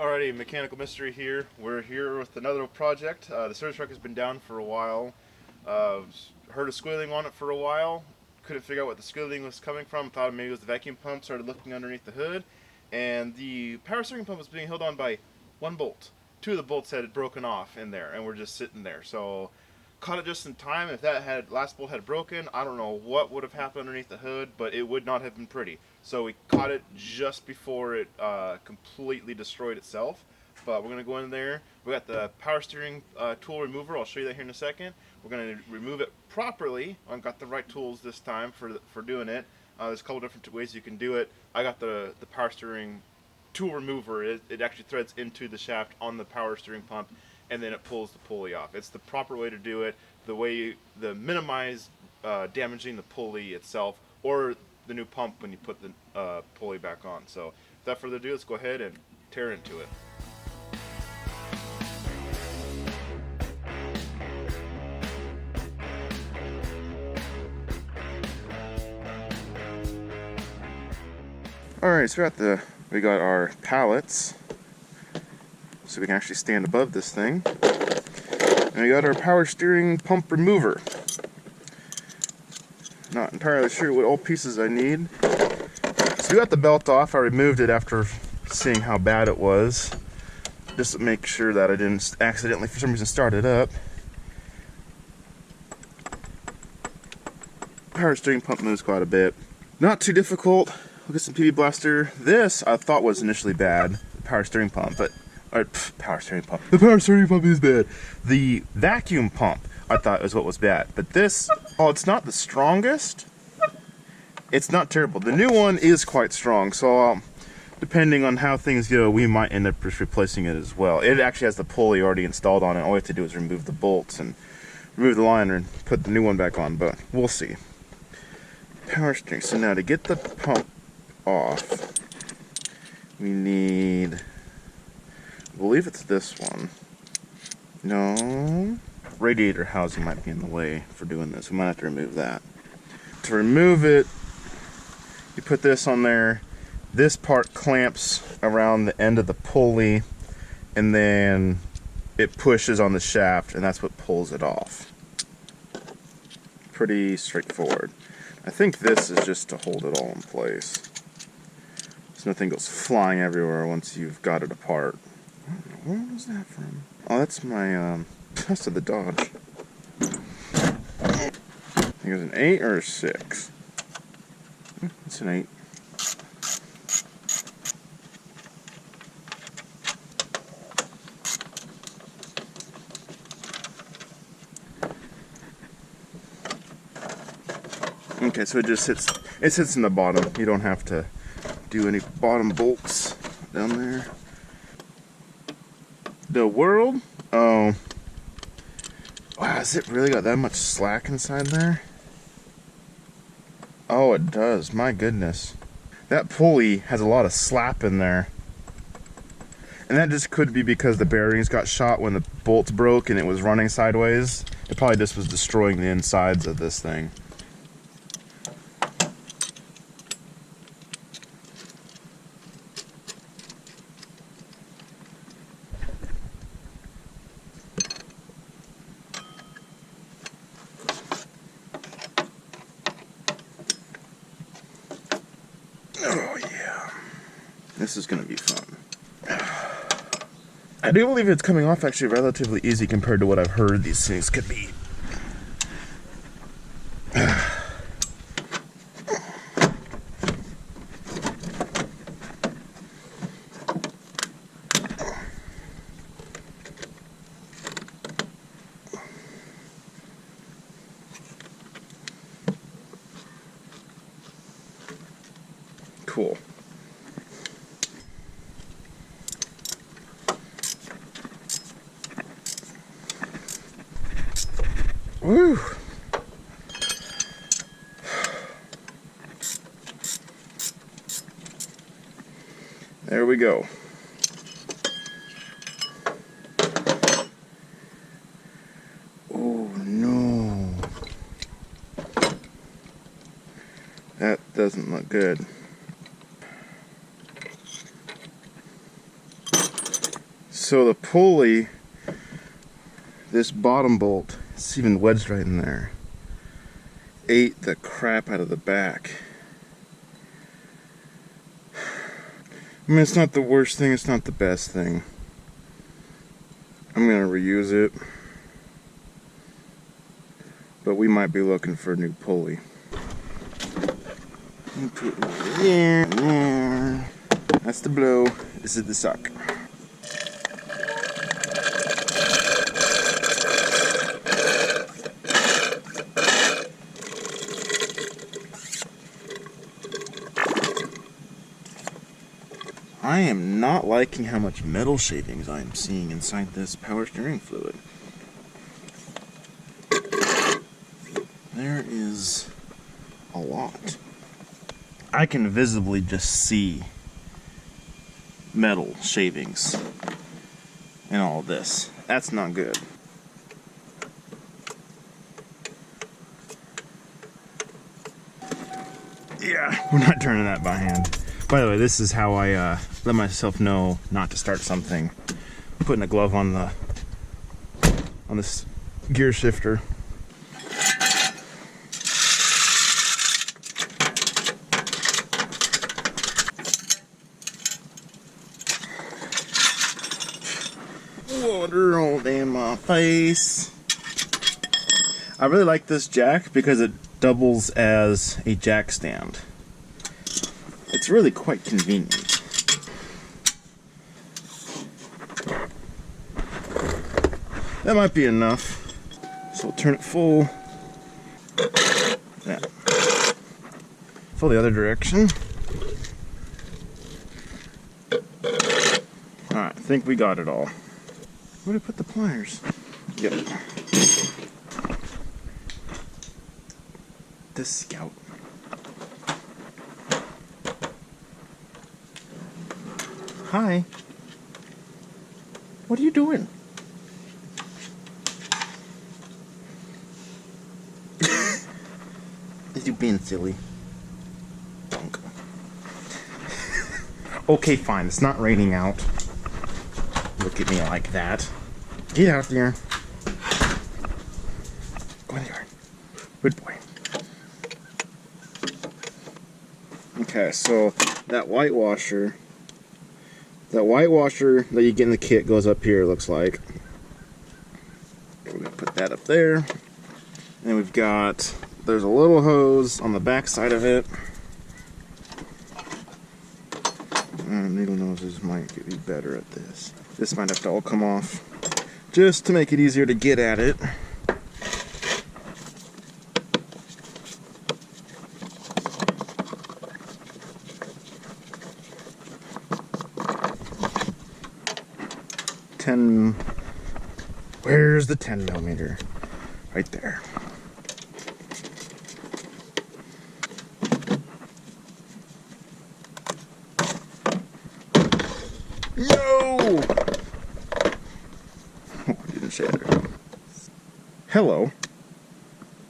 Alrighty, Mechanical Mystery here. We're here with another project. The service truck has been down for a while. Heard a squealing on it for a while. Couldn't figure out what the squealing was coming from. Thought maybe it was the vacuum pump. Started looking underneath the hood, and the power steering pump was being held on by one bolt. Two of the bolts had broken off in there, and were just sitting there. So caught it just in time. If that last bolt had broken, I don't know what would have happened underneath the hood, but it would not have been pretty. So we caught it just before it completely destroyed itself. But we're going to go in there. We got the power steering tool remover. I'll show you that here in a second. We're going to remove it properly. I've got the right tools this time for doing it. There's a couple different ways you can do it. I got the power steering tool remover. It actually threads into the shaft on the power steering pump, and then it pulls the pulley off. It's the proper way to do it. The minimize damaging the pulley itself or the new pump when you put the pulley back on. So without further ado, let's go ahead and tear into it. Alright, so we got our pallets, so we can actually stand above this thing. And we got our power steering pump remover. Not entirely sure what all pieces I need. So we got the belt off. I removed it after seeing how bad it was, just to make sure that I didn't accidentally, for some reason, start it up. Power steering pump moves quite a bit. Not too difficult. We'll get some PB blaster. This I thought was initially bad, the power steering pump, but power steering pump. The power steering pump is bad. The vacuum pump I thought was what was bad, but this, it's not the strongest. It's not terrible. The new one is quite strong, so depending on how things go, we might end up just replacing it as well. It actually has the pulley already installed on it. All we have to do is remove the bolts and remove the liner and put the new one back on, but we'll see. Power steering. So now to get the pump off, we need, I believe it's this one. No, radiator housing might be in the way for doing this. We might have to remove that. To remove it, you put this on there. This part clamps around the end of the pulley, and then it pushes on the shaft, and that's what pulls it off. Pretty straightforward. I think this is just to hold it all in place, so nothing goes flying everywhere once you've got it apart. I don't know, where was that from? Oh, that's my test of the Dodge. I think it was an 8 or a 6. It's an 8. Okay, so it sits in the bottom. You don't have to do any bottom bolts down there. The World? Oh. Wow, has it really got that much slack inside there? Oh, it does. My goodness. That pulley has a lot of slap in there. And that just could be because the bearings got shot when the bolts broke and it was running sideways. It probably just was destroying the insides of this thing. Oh yeah, this is gonna be fun. I do believe it's coming off actually relatively easy compared to what I've heard these things could be. Cool. Woo! There we go. Oh no. That doesn't look good. So the pulley, this bottom bolt, it's even wedged right in there, ate the crap out of the back. I mean, it's not the worst thing, it's not the best thing. I'm gonna reuse it, but we might be looking for a new pulley. Put it over there. That's the blow. This is the suck. I am not liking how much metal shavings I am seeing inside this power steering fluid. There is a lot. I can visibly just see metal shavings in all this. That's not good. Yeah, we're not turning that by hand. By the way, this is how I let myself know not to start something. I'm putting a glove on this gear shifter. Water all in my face. I really like this jack because it doubles as a jack stand. It's really quite convenient. That might be enough. So we'll turn it full. Yeah. Full the other direction. Alright, I think we got it all. Where did I put the pliers? Yep. The Scout. Hi. What are you doing? Is you being silly? Dunk. Okay, fine. It's not raining out. Look at me like that. Get out there. Go in the yard. Good boy. Okay, so that whitewasher that you get in the kit goes up here, it looks like. We're going to put that up there. And we've got, there's a little hose on the back side of it. Needle noses might be better at this. This might have to all come off just to make it easier to get at it. Where's the 10 millimeter? Right there. No! Oh, I didn't shatter. Hello.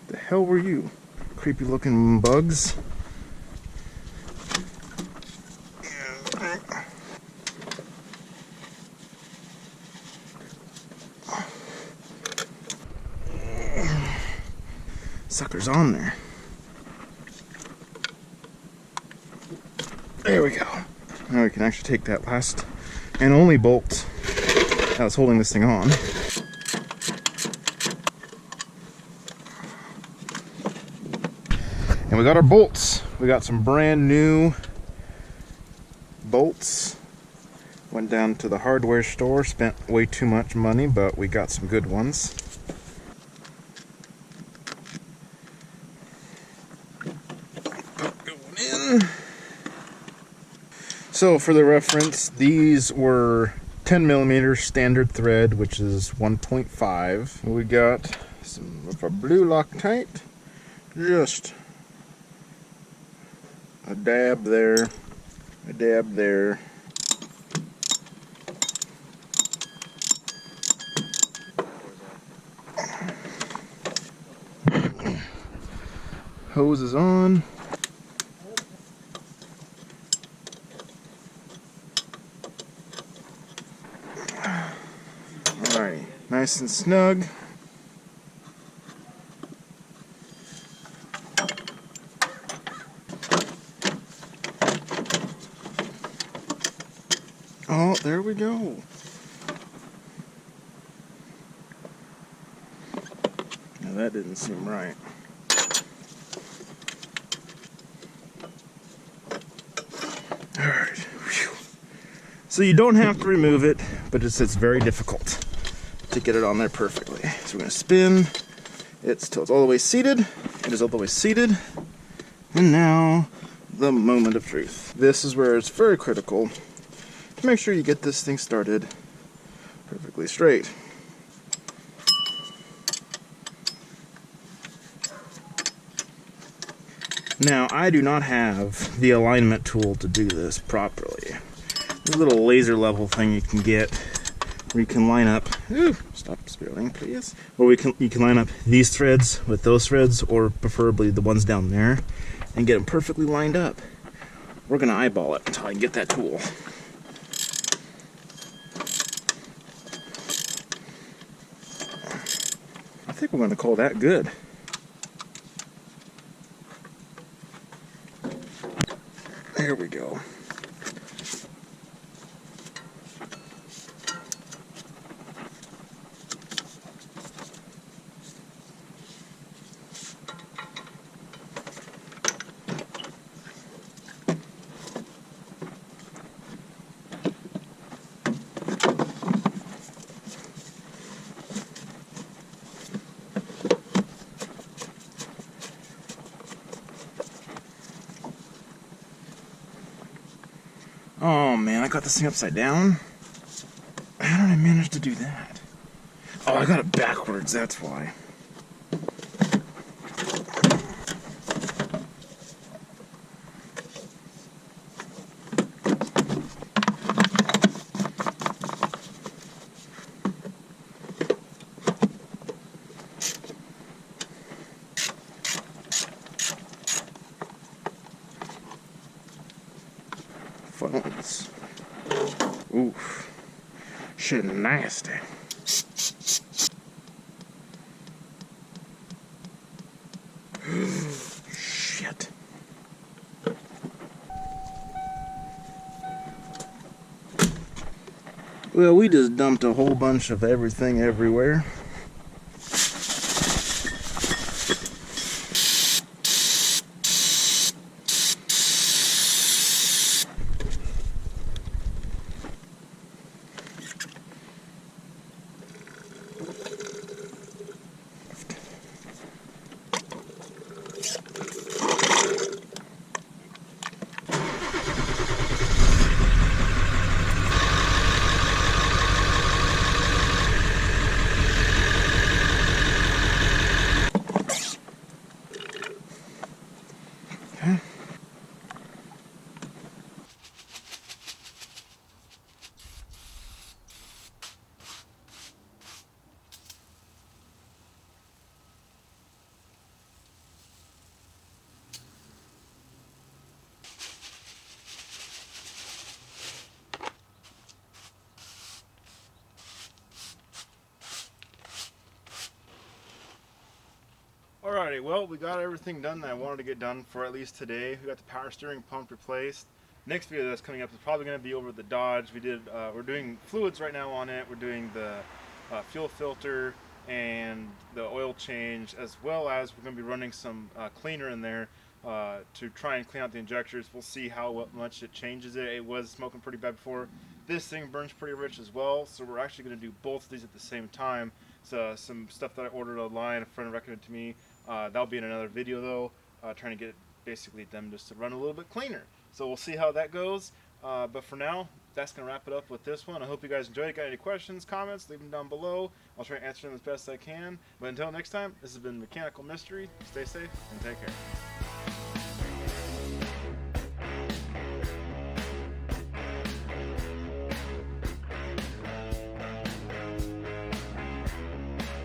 The hell were you? Creepy looking bugs. Sucker's on there. There we go. Now we can actually take that last and only bolt that was holding this thing on. And we got our bolts. We got some brand new bolts. Went down to the hardware store, spent way too much money, but we got some good ones. So for the reference, these were 10 millimeter standard thread, which is 1.5. We got some of our blue Loctite, just a dab there, a dab there. Hose is on. nice and snug. Oh, there we go. Now that didn't seem right. Alright. So you don't have to remove it, but it's very difficult to get it on there perfectly. So we're going to spin it till it's all the way seated. It is all the way seated. And now, the moment of truth. This is where it's very critical to make sure you get this thing started perfectly straight. Now, I do not have the alignment tool to do this properly. There's a little laser level thing you can get where you can line up, stop spilling please, where you can line up these threads with those threads, or preferably the ones down there, and get them perfectly lined up. We're going to eyeball it until I can get that tool. I think we're going to call that good. There we go. Oh man, I got this thing upside down. How did I manage to do that? Oh, I got it backwards, that's why. Phones. Oof. Shit nasty. Shit. Well, we just dumped a whole bunch of everything everywhere. Alrighty, well, we got everything done that I wanted to get done for at least today. We got the power steering pump replaced. Next video that's coming up is probably going to be over the Dodge. We're doing fluids right now on it. We're doing the fuel filter and the oil change, as well as we're going to be running some cleaner in there to try and clean out the injectors. We'll see how much it changes it. It was smoking pretty bad before. This thing burns pretty rich as well, so we're actually going to do both of these at the same time. So some stuff that I ordered online, a friend recommended to me. That'll be in another video though, trying to get basically them just to run a little bit cleaner. So we'll see how that goes. But for now, that's going to wrap it up with this one. I hope you guys enjoyed it. Got any questions, comments, leave them down below. I'll try to answer them as best I can. But until next time, this has been Mechanical Mystery. Stay safe and take care.